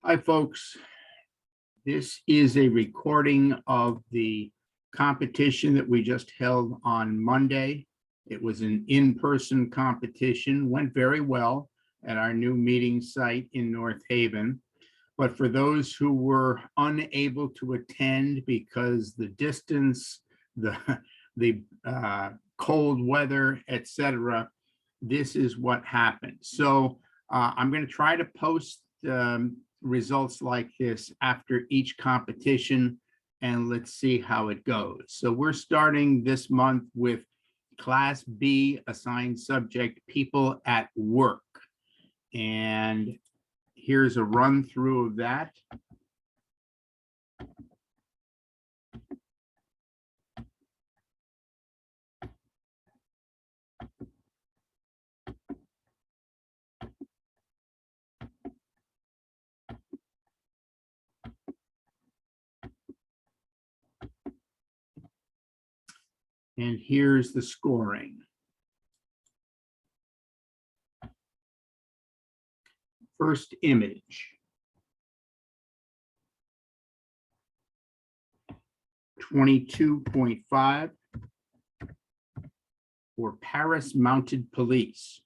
Hi, folks. This is a recording of the competition that we just held on Monday. It was an in-person competition, went very well at our new meeting site in North Haven. But for those who were unable to attend because the distance, the cold weather, etc., this is what happened. So I'm going to try to post results like this after each competition, and let's see how it goes. So we're starting this month with Class B, assigned subject, people at work. And here's a run through of that. And here's the scoring. First image. 22.5 for Paris Mounted Police.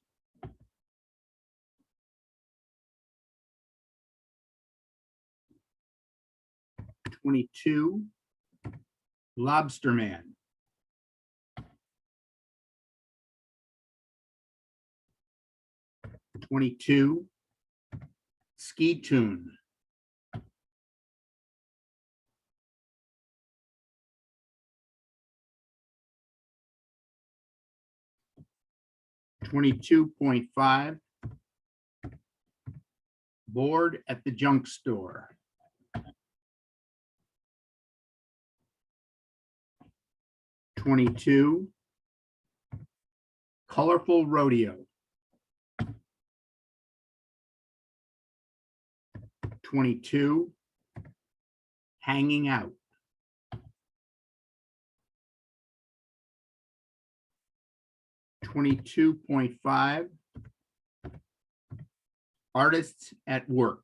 $22, Lobster Man. $22, Ski Tune. $22.5, Bored at the Junk Store. $22, Colorful Rodeo. $22, Hanging Out. $22.5, Artists at Work.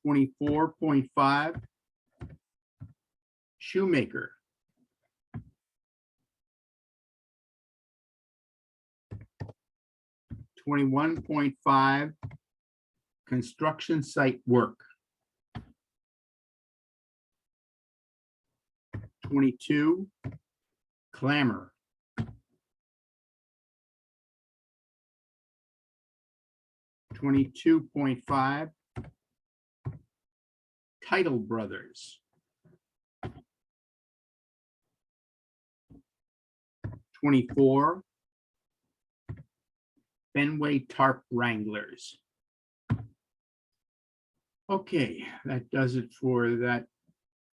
$24.5, Shoemaker. $21.5, Construction Site Work. 22, Clamor. 22.5, Title Brothers. 24, Fenway Tarp Wranglers. Okay, that does it for that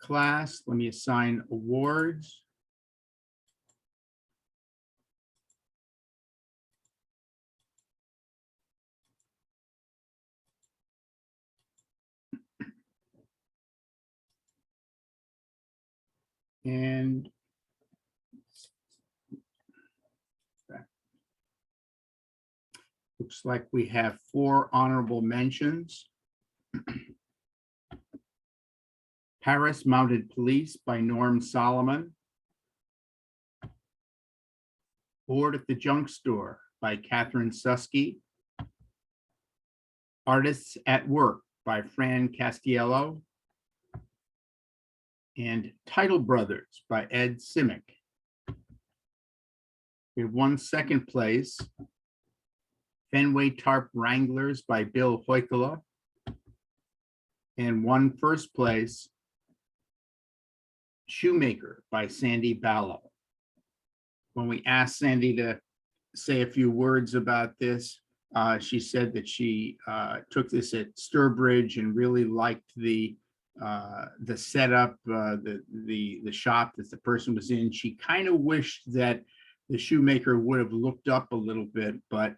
class. Let me assign awards. And looks like we have 4 honorable mentions. Paris Mounted Police by Norm Solomon. Bored at the Junk Store by Catherine Susky. Artists at Work by Fran Castiello. And Title Brothers by Ed Simic. We have 1 second place. Fenway Tarp Wranglers by Bill Hoykala. And 1 first place. Shoemaker by Sandy Ballo. When we asked Sandy to say a few words about this, she said that she took this at Sturbridge and really liked the setup, the shop that the person was in. She kind of wished that the shoemaker would have looked up a little bit, but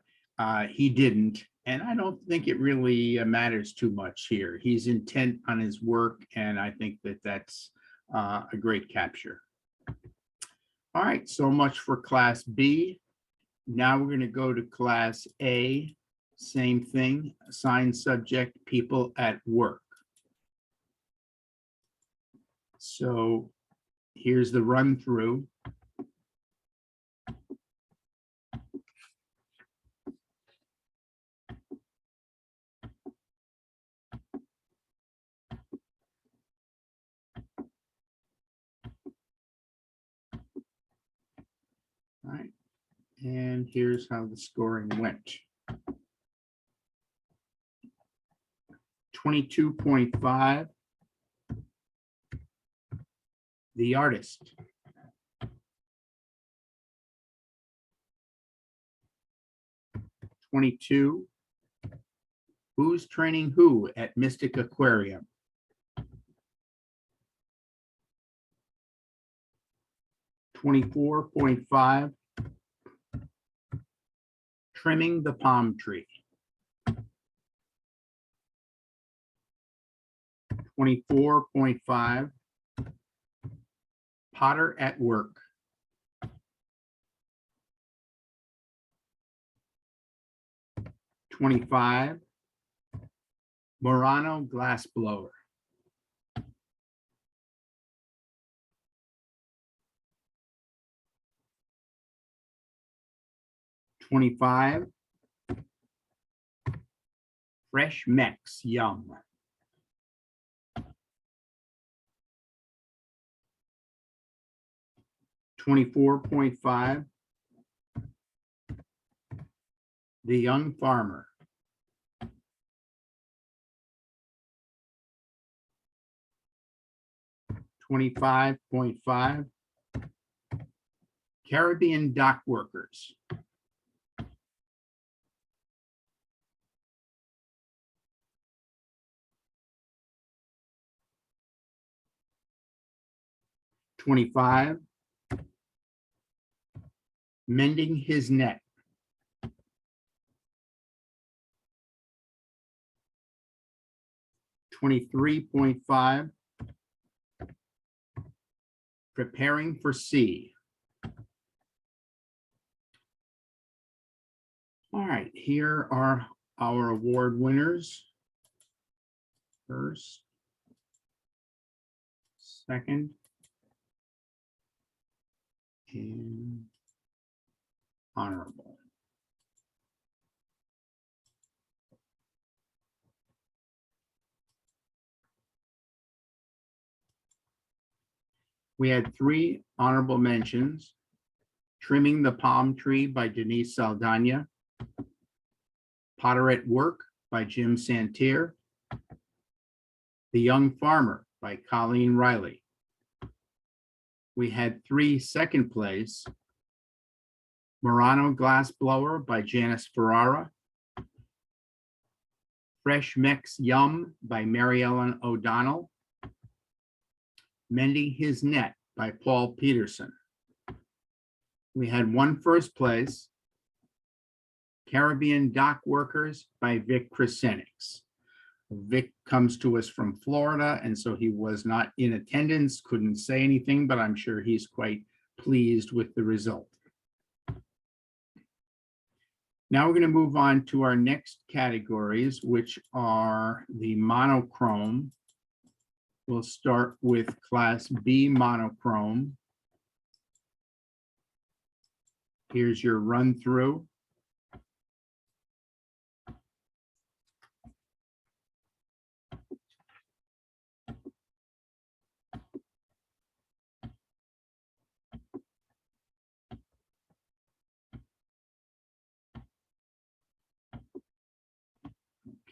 he didn't. And I don't think it really matters too much here. He's intent on his work, and I think that that's a great capture. All right, so much for Class B. Now we're going to go to class A, same thing, assigned subject, people at work. So here's the run through. All right, and here's how the scoring went. 22.5, the artist. 22, who's training who at Mystic Aquarium? 24.5, trimming the palm tree. 24.5, potter at work. 25, Murano glass blower. 25, fresh Mex, yum. 24.5, the young farmer. 25.5, Caribbean dock workers. 25, mending his net. 23.5, preparing for sea. All right, here are our award winners. First, second, and honorable. We had 3 honorable mentions: Trimming the Palm Tree by Denise Saldana, Potter at Work by Jim Santier, The Young Farmer by Colleen Riley. We had 3 second place: Murano Glass Blower by Janice Ferrara, Fresh Mex Yum by Mary Ellen O'Donnell, Mending His Net by Paul Peterson. We had 1 first place: Caribbean Dock Workers by Vic Krasenix. Vic comes to us from Florida, and so he was not in attendance, couldn't say anything, but I'm sure he's quite pleased with the result. Now we're going to move on to our next categories, which are the monochrome. We'll start with class B monochrome. Here's your run through.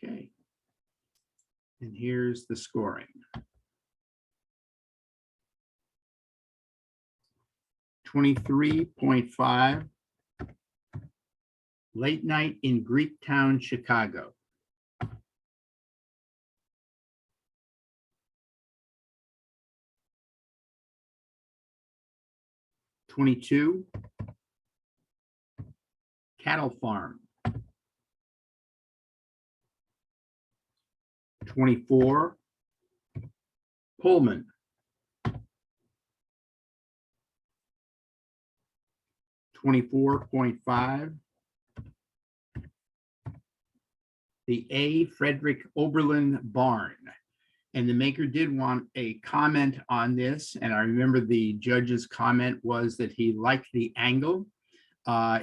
Okay. And here's the scoring. 23.5, Late Night in Greektown, Chicago. 22, Cattle Farm. 24, Pullman. 24.5. The A. Frederick Oberlin barn. And the maker did want a comment on this. And I remember the judge's comment was that he liked the angle.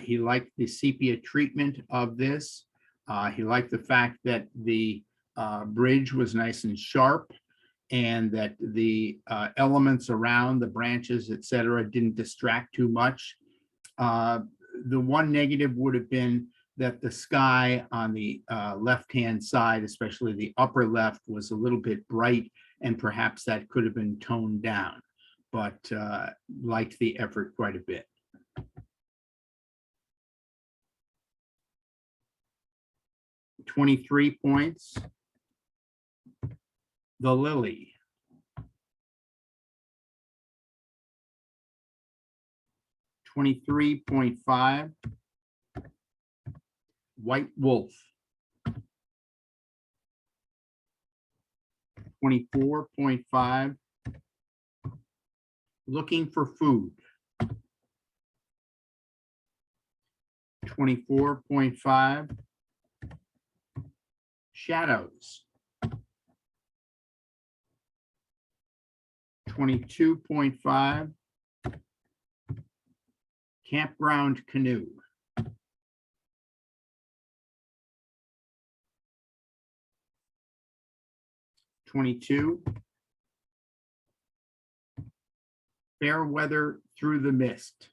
He liked the sepia treatment of this. He liked the fact that the bridge was nice and sharp, and that the elements around the branches, etc., didn't distract too much. The one negative would have been that the sky on the left-hand side, especially the upper left, was a little bit bright, and perhaps that could have been toned down, but liked the effort quite a bit. $23 points. The lily. $23.5. White wolf. 24.5. Looking for food. 24.5. Shadows. 22.5. Campground canoe. 22. Fair weather through the mist.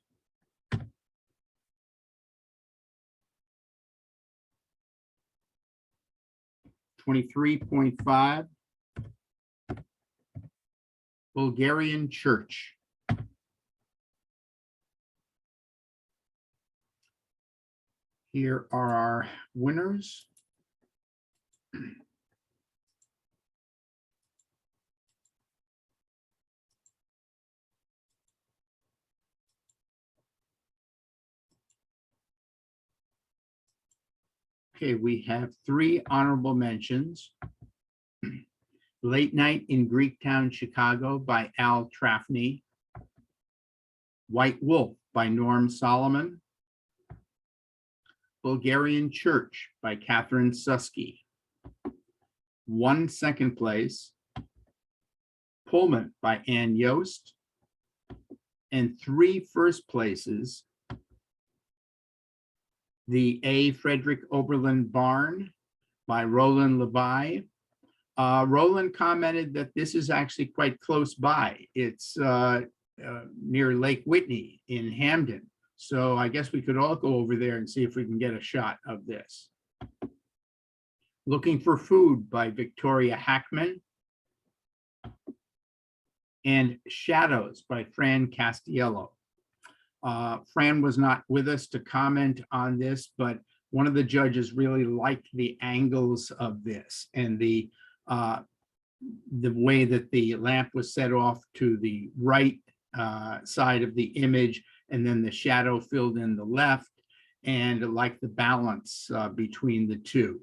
23.5. Bulgarian church. Here are our winners. Okay, we have 3 honorable mentions. Late Night in Greektown, Chicago by Al Trafny. White Wolf by Norm Solomon. Bulgarian Church by Catherine Susky. 1 second place. Pullman by Ann Yost. And 3 first places. The A. Frederick Oberlin barn by Roland Levi. Roland commented that this is actually quite close by. It's near Lake Whitney in Hamden. So I guess we could all go over there and see if we can get a shot of this. Looking for Food by Victoria Hackman. And Shadows by Fran Castiello. Fran was not with us to comment on this, but one of the judges really liked the angles of this and the way that the lamp was set off to the right side of the image, and then the shadow filled in the left, and liked the balance between the two.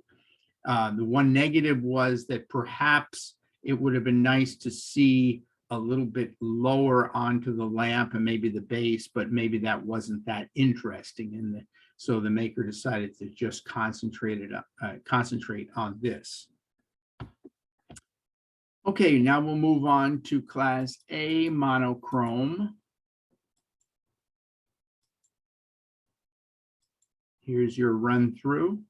The one negative was that perhaps it would have been nice to see a little bit lower onto the lamp and maybe the base, but maybe that wasn't that interesting in the, so the maker decided to just concentrate on this. Okay, now we'll move on to class A monochrome. Here's your run through.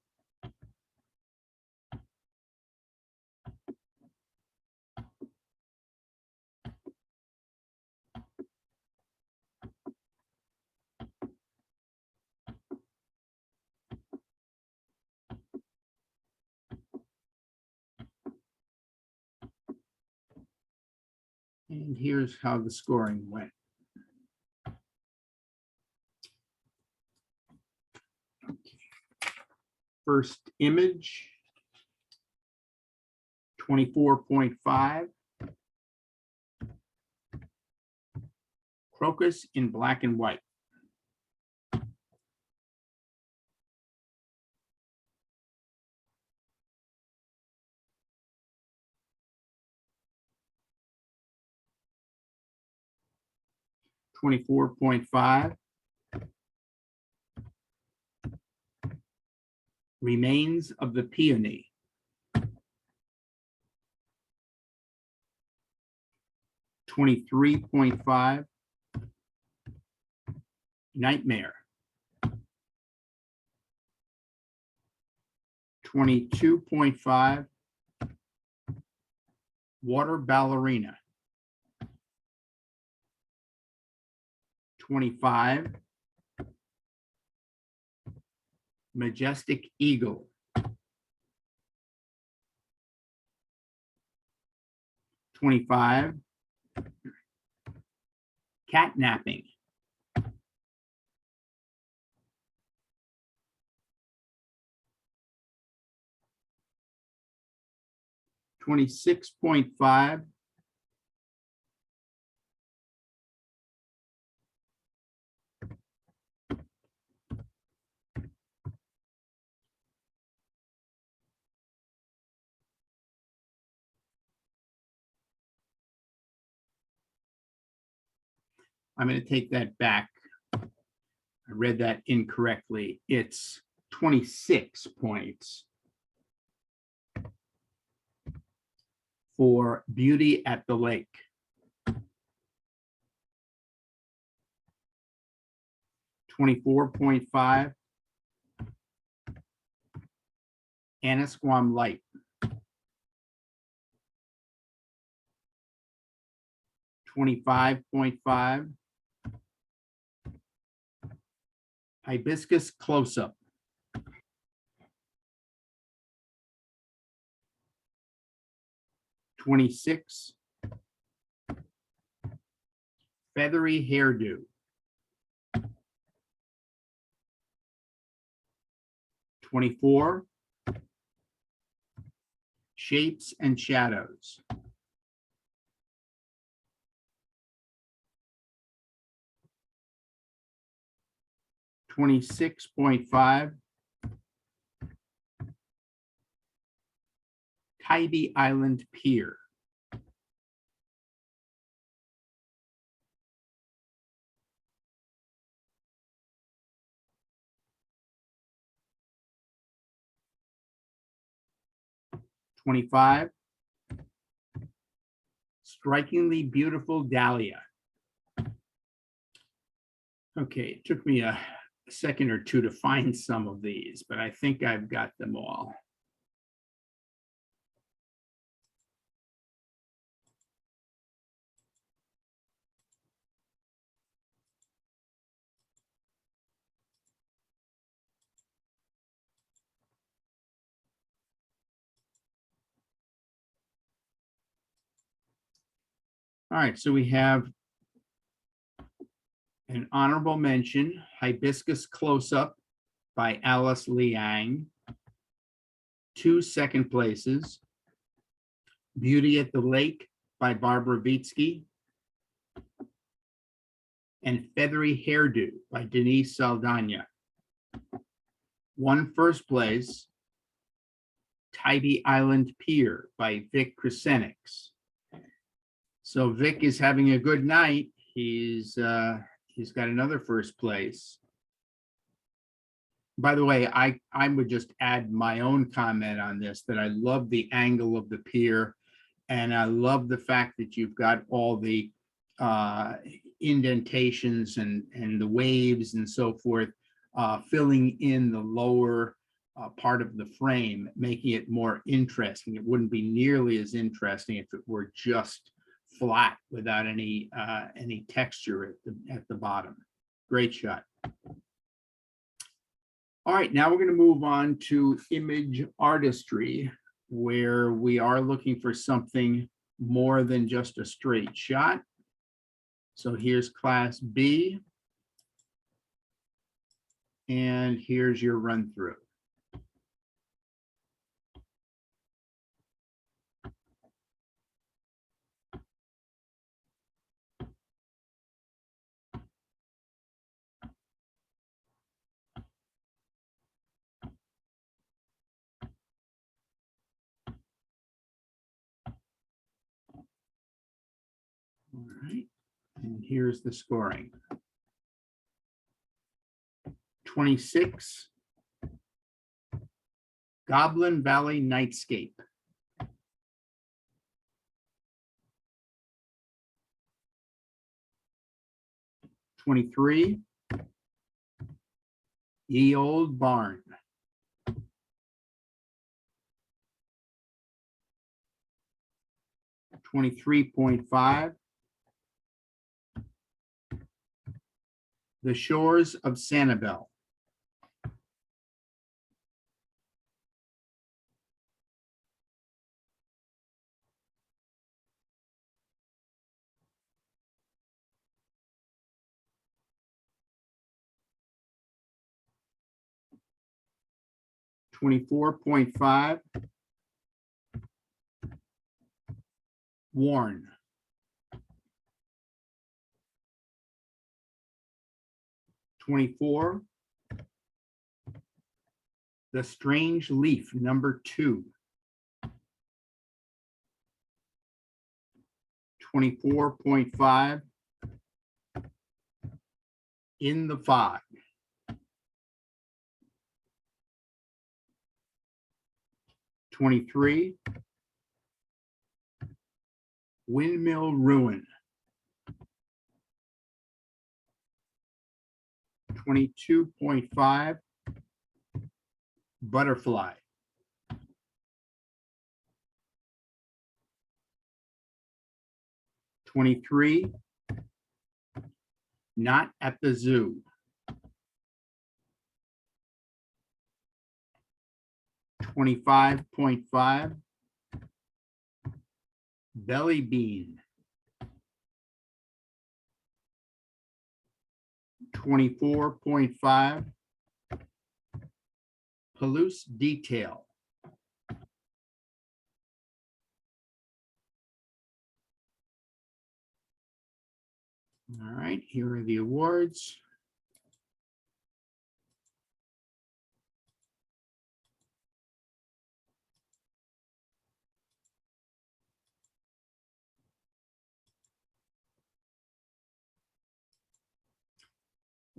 And here's how the scoring went. Okay. First image, 24.5. Crocus in black and white. $24.5. Remains of the Peony. 23.5, Nightmare. 22.5, Water Ballerina. 25, Majestic Eagle. 25, Catnapping. 26.5, I'm going to take that back. I read that incorrectly. It's 26 points for Beauty at the Lake. 24.5, Annisquam Light. 25.5, Hibiscus Close-Up. 26, Feathery Hairdo. 24, Shapes and Shadows. 26.5, Tybee Island Pier. 25, Strikingly Beautiful Dahlia. Okay, it took me a second or two to find some of these, but I think I've got them all. All right, so we have an honorable mention, Hibiscus Close-Up by Alice Liang. 2 second places, Beauty at the Lake by Barbara Vitsky, and Feathery Hairdo by Denise Saldana. 1 first place, Tybee Island Pier by Vic Krasenix. So Vic is having a good night. He's got another first place. By the way, I would just add my own comment on this, that I love the angle of the pier, and I love the fact that you've got all the indentations and the waves and so forth, filling in the lower part of the frame, making it more interesting. It wouldn't be nearly as interesting if it were just flat without any texture at the bottom. Great shot. All right, now we're going to move on to image artistry, where we are looking for something more than just a straight shot. So here's class B, and here's your run through. All right, and here's the scoring. 26, Goblin Valley Nightscape. $23. Ye Old Barn. $23.5. The Shores of Sanibel. $24.5. Warren. $24. The Strange Leaf, #2. $24.5. In the Fog. $23. Windmill Ruin. $22.5. Butterfly. $23. Not at the Zoo. $25.5. Belly Bean. $24.5. Palouse Detail. All right, here are the awards.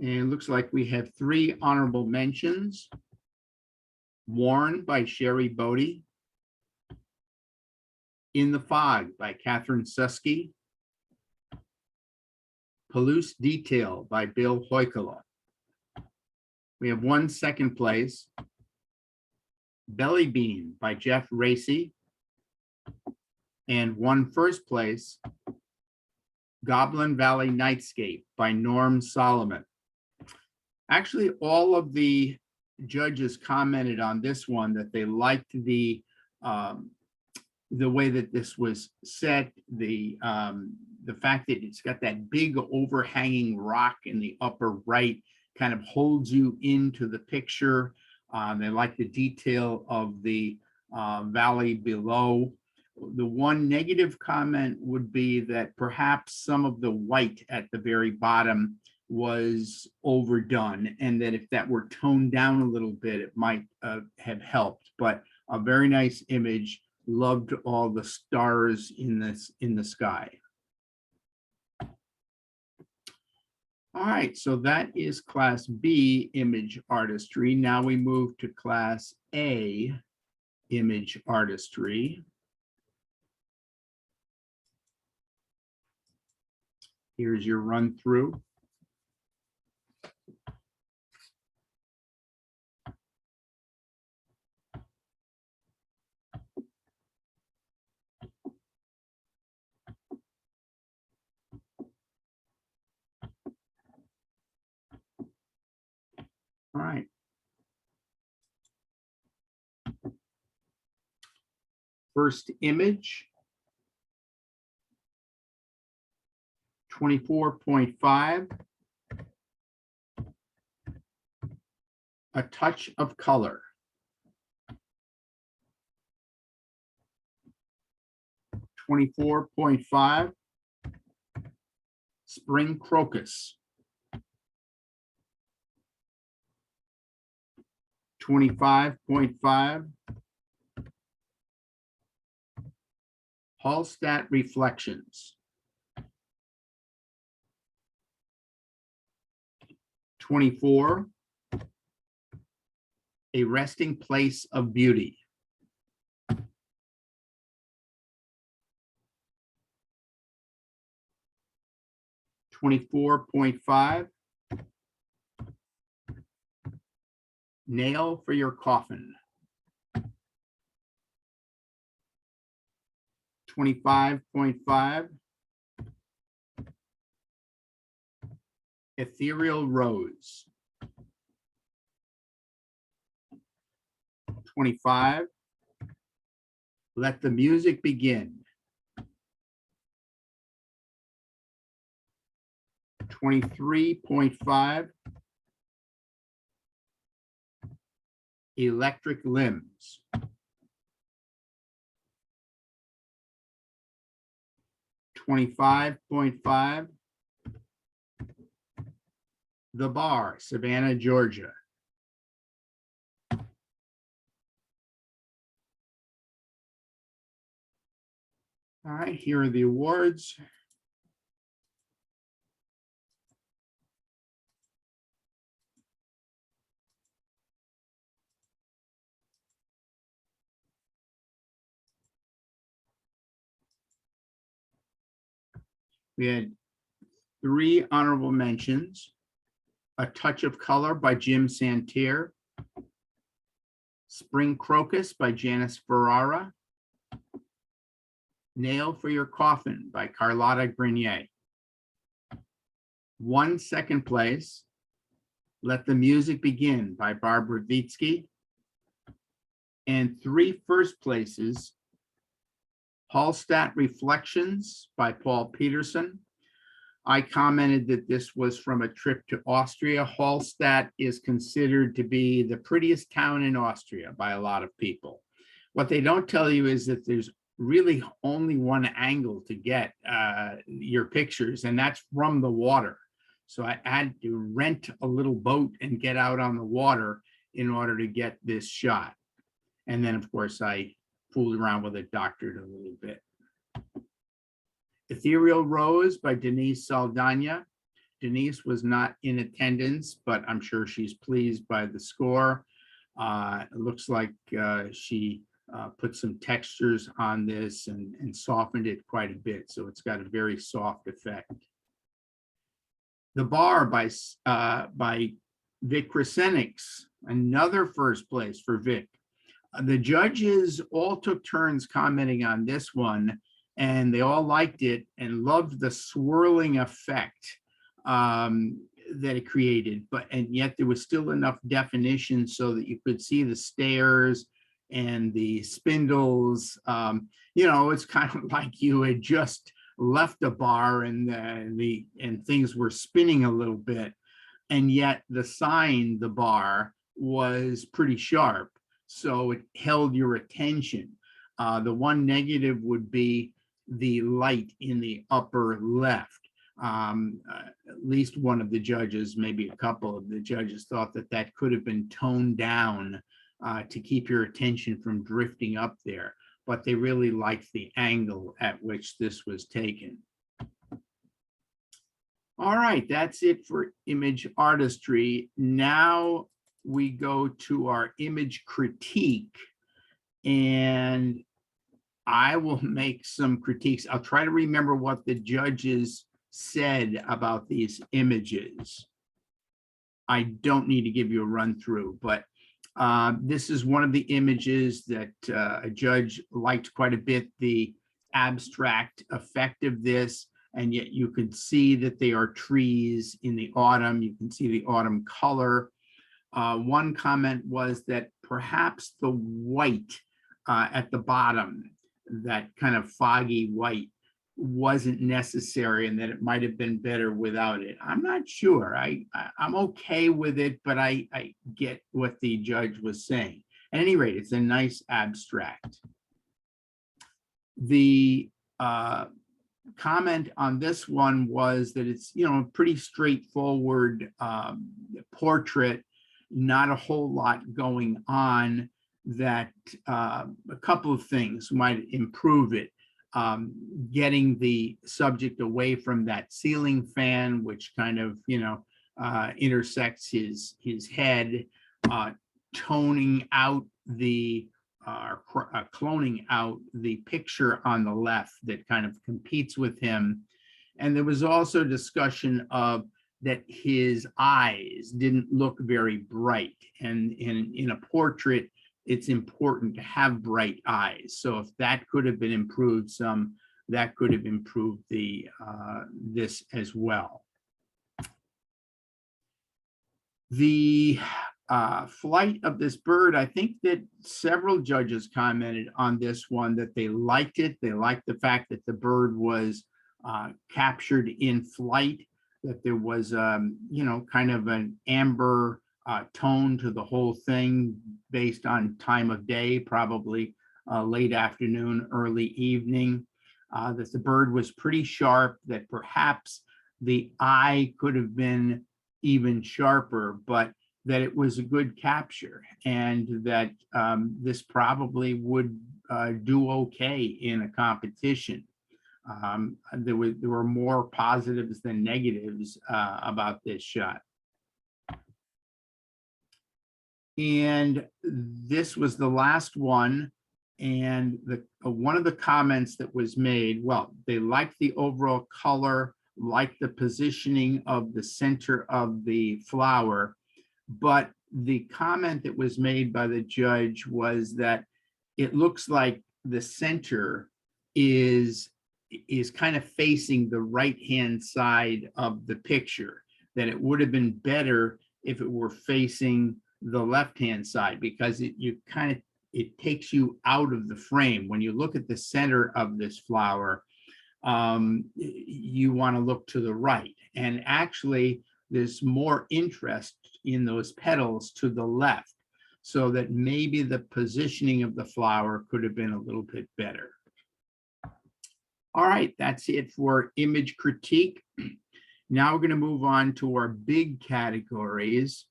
And it looks like we have 3 honorable mentions. Worn by Sherry Bodie. In the Fog by Catherine Susky. Palouse Detail by Bill Hoykala. We have 1 second place. Belly Bean by Jeff Racy. And 1 first place. Goblin Valley Nightscape by Norm Solomon. Actually, all of the judges commented on this one that they liked the way that this was set, the fact that it's got that big overhanging rock in the upper right kind of holds you into the picture. They like the detail of the valley below. The one negative comment would be that perhaps some of the white at the very bottom was overdone, and that if that were toned down a little bit, it might have helped. But a very nice image. Loved all the stars in the sky. All right, so that is Class B image artistry. Now we move to Class A image artistry. Here's your run through. All right. First image, 24.5. A Touch of Color. 24.5. Spring Crocus. 25.5. Hallstatt Reflections. 24. A resting place of beauty. $24.5. Nail for your coffin. 25.5. Ethereal Rose. 25. Let the music begin. 23.5. Electric limbs. 25.5. The Bar, Savannah, Georgia. All right, here are the awards. We had 3 honorable mentions. A Touch of Color by Jim Santerre. Spring Crocus by Janice Ferrara. Nail for Your Coffin by Carlotta Grenier. 1 second place, Let the Music Begin by Barbara Vitsky. And 3 first places, Hallstatt Reflections by Paul Peterson. I commented that this was from a trip to Austria. Hallstatt is considered to be the prettiest town in Austria by a lot of people. What they don't tell you is that there's really only one angle to get your pictures, and that's from the water. So I had to rent a little boat and get out on the water in order to get this shot. And then, of course, I fooled around with it, doctored a little bit. Ethereal Rose by Denise Saldana. Denise was not in attendance, but I'm sure she's pleased by the score. It looks like she put some textures on this and softened it quite a bit, so it's got a very soft effect. The Bar by Vic Krasenix, another first place for Vic. The judges all took turns commenting on this one, and they all liked it and loved the swirling effect that it created, and yet there was still enough definition so that you could see the stairs and the spindles. You know, it's kind of like you had just left a bar and things were spinning a little bit, and yet the sign, the bar, was pretty sharp, so it held your attention. The one negative would be the light in the upper left. At least one of the judges, maybe a couple of the judges, thought that that could have been toned down to keep your attention from drifting up there, but they really liked the angle at which this was taken. All right, that's it for image artistry. Now we go to our image critique, and I will make some critiques. I'll try to remember what the judges said about these images. I don't need to give you a run through, but this is one of the images that a judge liked quite a bit, the abstract effect of this, and yet you can see that they are trees in the autumn. You can see the autumn color. One comment was that perhaps the white at the bottom, that kind of foggy white, wasn't necessary and that it might have been better without it. I'm not sure. I'm okay with it, but I get what the judge was saying. At any rate, it's a nice abstract. The comment on this one was that it's, you know, a pretty straightforward portrait, not a whole lot going on, that a couple of things might improve it. Getting the subject away from that ceiling fan, which kind of, you know, intersects his head, toning out the cloning out the picture on the left that kind of competes with him. And there was also discussion of that his eyes didn't look very bright. And in a portrait, it's important to have bright eyes. So if that could have been improved some, that could have improved the this as well. The flight of this bird, I think that several judges commented on this one, that they liked it. They liked the fact that the bird was captured in flight, that there was, you know, kind of an amber tone to the whole thing based on time of day, probably late afternoon, early evening, that the bird was pretty sharp, that perhaps the eye could have been even sharper, but that it was a good capture, and that this probably would do okay in a competition. There were more positives than negatives about this shot. And this was the last one. And one of the comments that was made, well, they liked the overall color, liked the positioning of the center of the flower, but the comment that was made by the judge was that it looks like the center is kind of facing the right-hand side of the picture, that it would have been better if it were facing the left-hand side, because it takes you out of the frame. When you look at the center of this flower, you want to look to the right. And actually, there's more interest in those petals to the left, so that maybe the positioning of the flower could have been a little bit better. All right, that's it for image critique. Now we're going to move on to our big categories,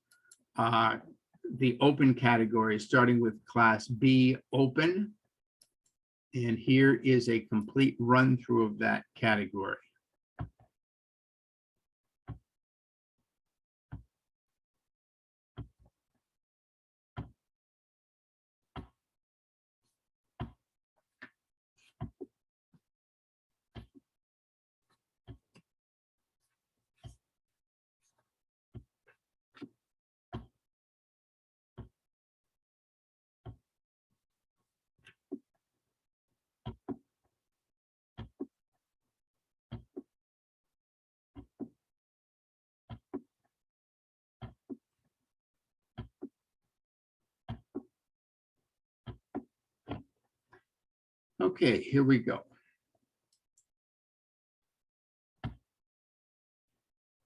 the open categories, starting with Class B open. And here is a complete run through of that category. Okay, here we go.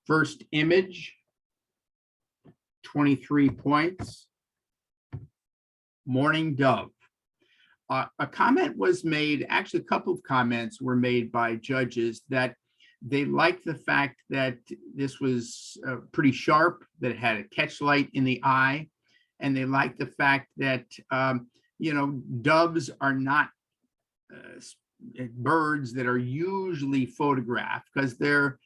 First image, 23 points. Morning Dove. A comment was made, actually a couple of comments were made by judges, that they liked the fact that this was pretty sharp, that it had a catch light in the eye, and they liked the fact that, you know, doves are not birds that are usually photographed, because they're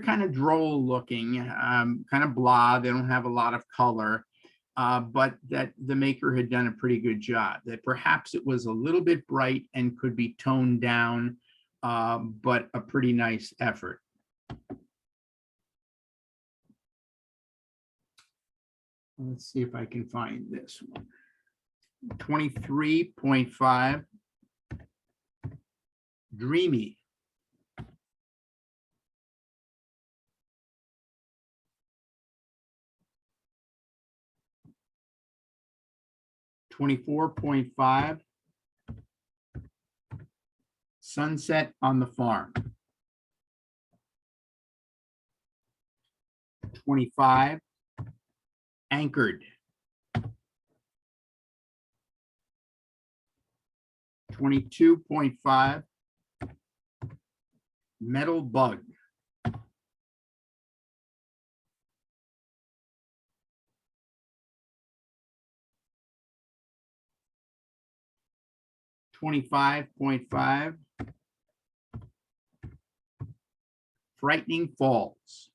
kind of droll looking, kind of blah. They don't have a lot of color, but that the maker had done a pretty good job. That perhaps it was a little bit bright and could be toned down, but a pretty nice effort. Let's see if I can find this one. 23.5. Dreamy. $24.5. Sunset on the Farm. 25. Anchored. 22.5. Metal Bug. 25.5. Frightening Falls.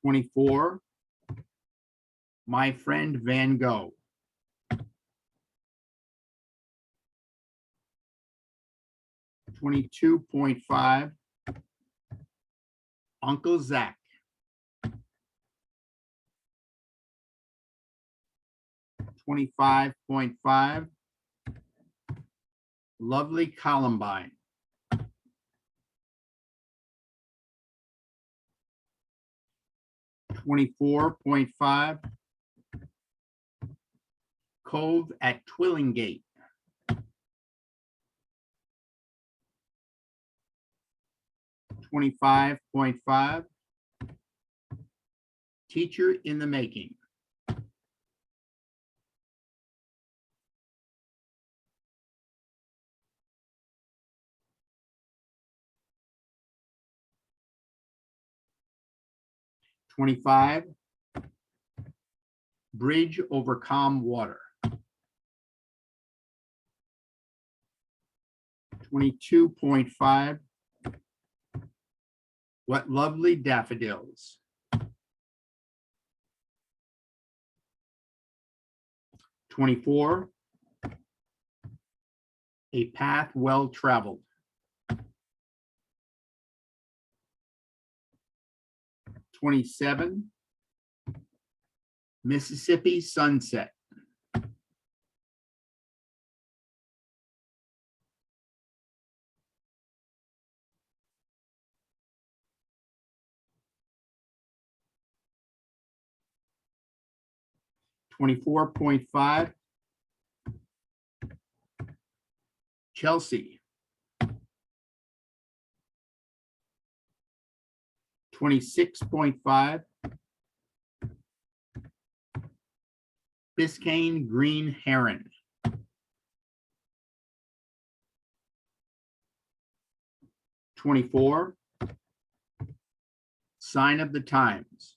24, My Friend Van Gogh. 22.5, Uncle Zach. 25.5, Lovely Columbine. 24.5, Cove at Twillingate. 25.5, Teacher in the Making. 25, Bridge over Calm Water. 22.5, What Lovely Daffodils. 24, A Path Well Traveled. 27, Mississippi Sunset. 24.5, Chelsea. 26.5, Biscayne Green Heron. 24, Sign of the Times.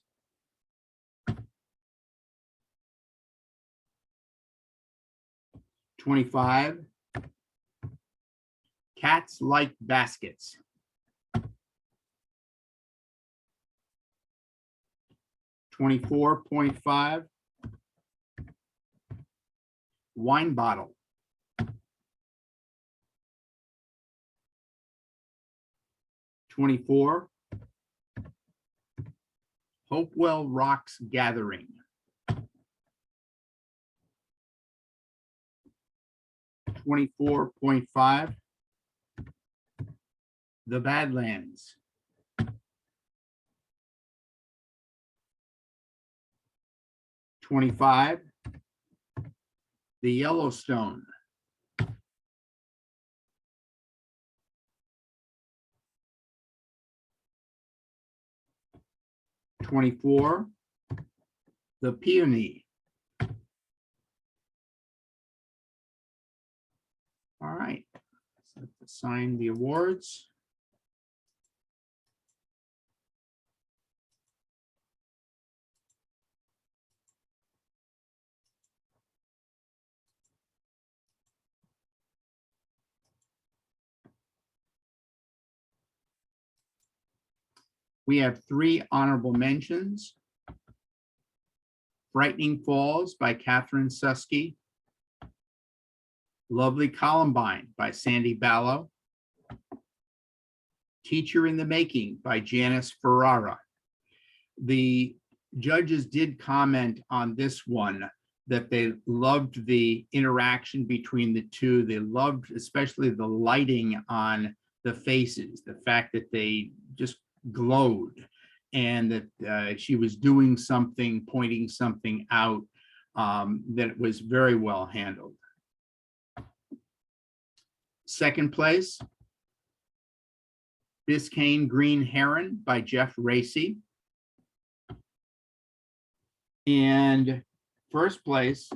25, Cats Like Baskets. 24.5, Wine Bottle. 24, Hopewell Rocks Gathering. 24.5, The Badlands. 25, The Yellowstone. 24, The Peony. All right, so let's assign the awards. We have 3 honorable mentions. Frightening Falls by Catherine Susky. Lovely Columbine by Sandy Ballo. Teacher in the Making by Janice Ferrara. The judges did comment on this one, that they loved the interaction between the two. They loved especially the lighting on the faces, the fact that they just glowed, and that she was doing something, pointing something out, that was very well handled. Second place, Biscayne Green Heron by Jeff Racy. And first place,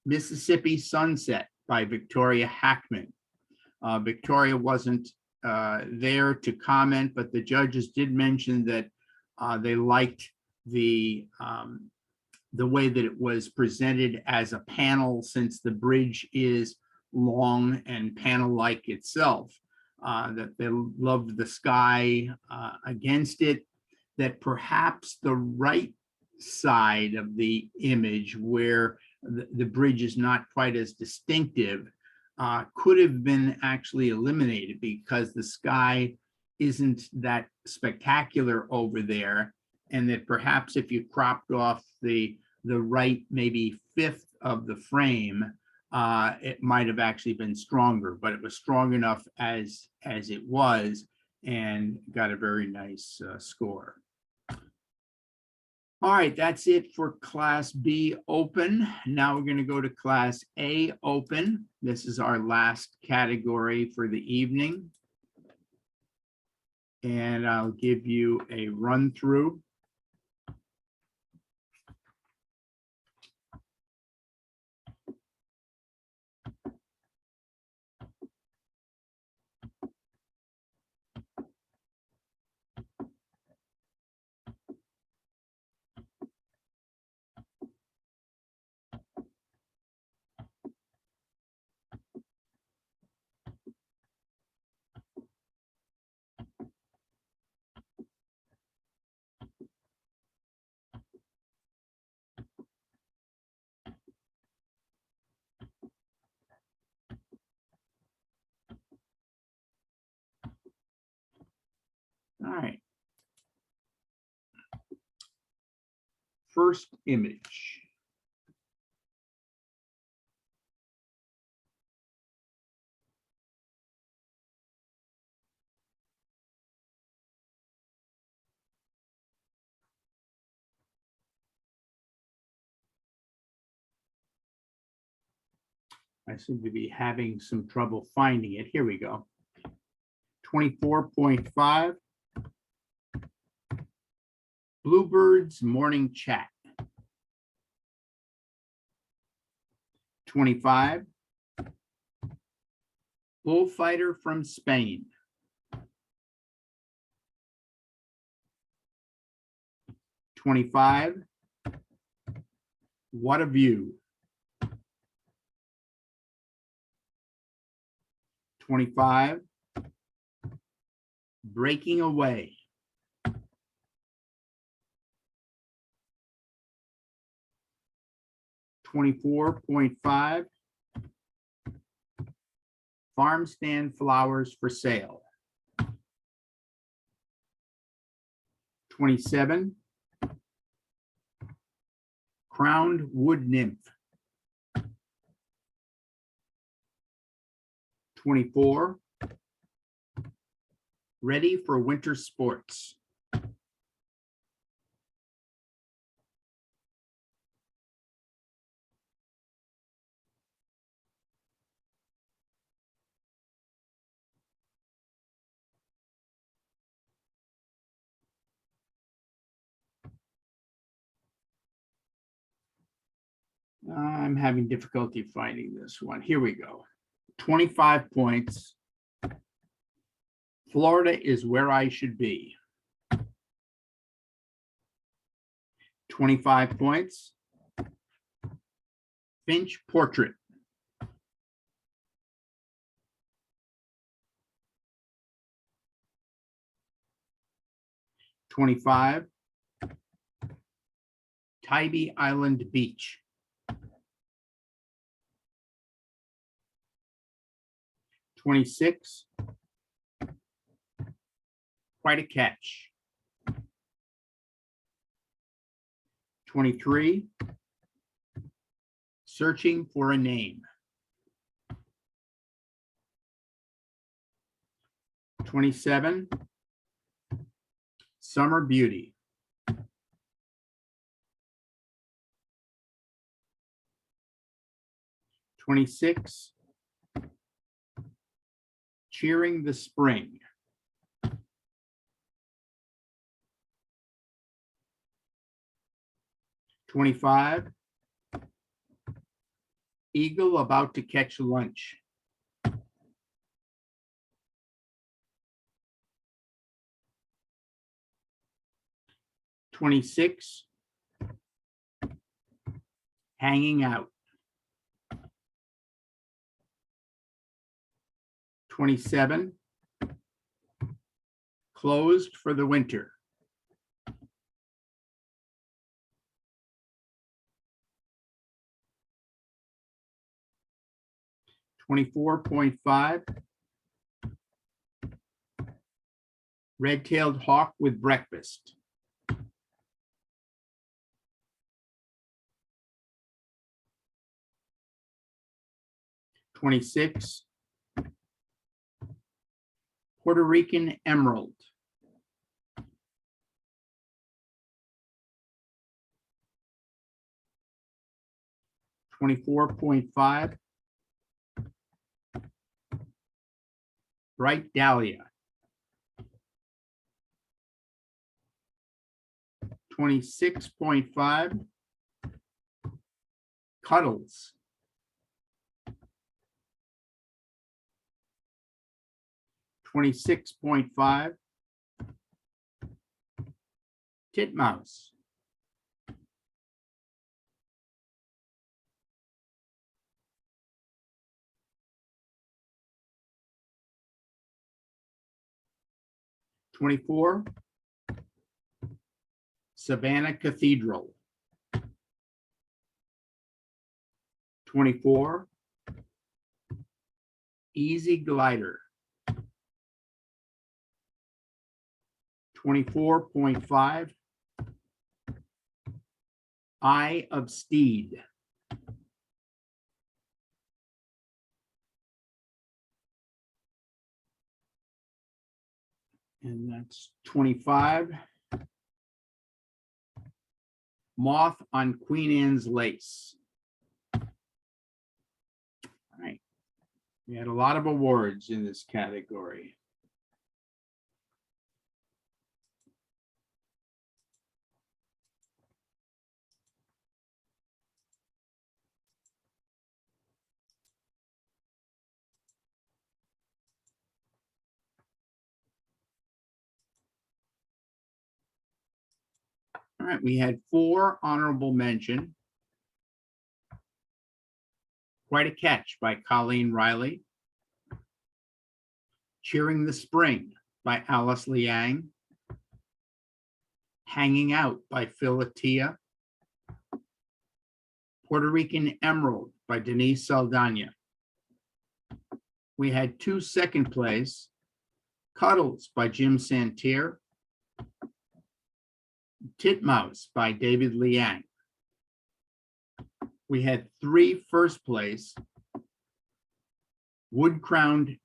Mississippi Sunset by Victoria Hackman. Victoria wasn't there to comment, but the judges did mention that they liked the way that it was presented as a panel, since the bridge is long and panel-like itself, that they loved the sky against it. that perhaps the right side of the image where the bridge is not quite as distinctive could have been actually eliminated because the sky isn't that spectacular over there, and that perhaps if you cropped off the right maybe fifth of the frame, it might have actually been stronger, but it was strong enough as it was and got a very nice score. All right, that's it for Class B open. Now we're going to go to Class A open. This is our last category for the evening. And I'll give you a run through. All right. First image. I seem to be having some trouble finding it. Here we go. 24.5. Bluebird's Morning Chat. 25. Bullfighter from Spain. 25. What a View. 25. Breaking Away. 24.5. Farm Stand Flowers for Sale. 27. Crowned Wood Nymph. 24. Ready for Winter Sports. 25. I'm having difficulty finding this one. Here we go. 25 points. Florida is where I should be. 25 points. Finch Portrait. 25. Tybee Island Beach. 26. Quite a Catch. 23. Searching for a Name. 27. Summer Beauty. 26. Cheering the Spring. 25. Eagle About to Catch Lunch. 26. Hanging Out. 27. Closed for the Winter. 24.5. Red-tailed hawk with breakfast. 26. Puerto Rican emerald. 24.5. Bright dahlia. 26.5. Cuddles. 26.5. Titmouse. 24. Savannah Cathedral. 24. Easy Glider. 24.5. Eye of Steed. 25. Moth on Queen Anne's Lace. All right. We had a lot of awards in this category. All right, we had 4 honorable mention. Quite a Catch by Colleen Riley. Cheering the Spring by Alice Liang. Hanging Out by Phil Attia. Puerto Rican Emerald by Denise Saldana. We had 2 second place. Cuddles by Jim Santerre. Titmouse by David Liang. We had 3 first place. Crowned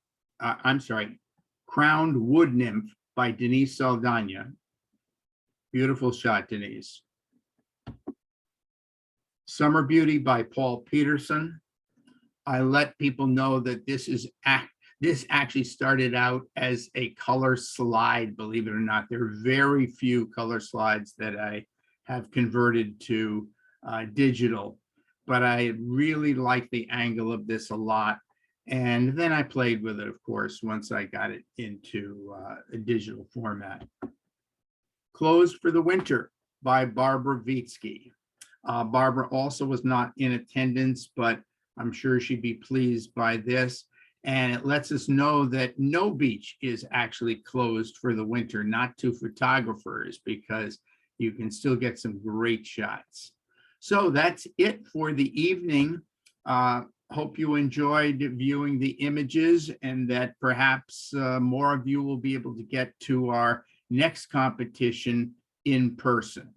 Wood Nymph by Denise Saldana. Beautiful shot, Denise. Summer Beauty by Paul Peterson. I let people know that this actually started out as a color slide, believe it or not. There are very few color slides that I have converted to digital, but I really like the angle of this a lot. And then I played with it, of course, once I got it into a digital format. Closed for the Winter by Barbara Vitsky. Barbara also was not in attendance, but I'm sure she'd be pleased by this. And it lets us know that no beach is actually closed for the winter, not to photographers, because you can still get some great shots. So that's it for the evening. Hope you enjoyed viewing the images, and that perhaps more of you will be able to get to our next competition in person.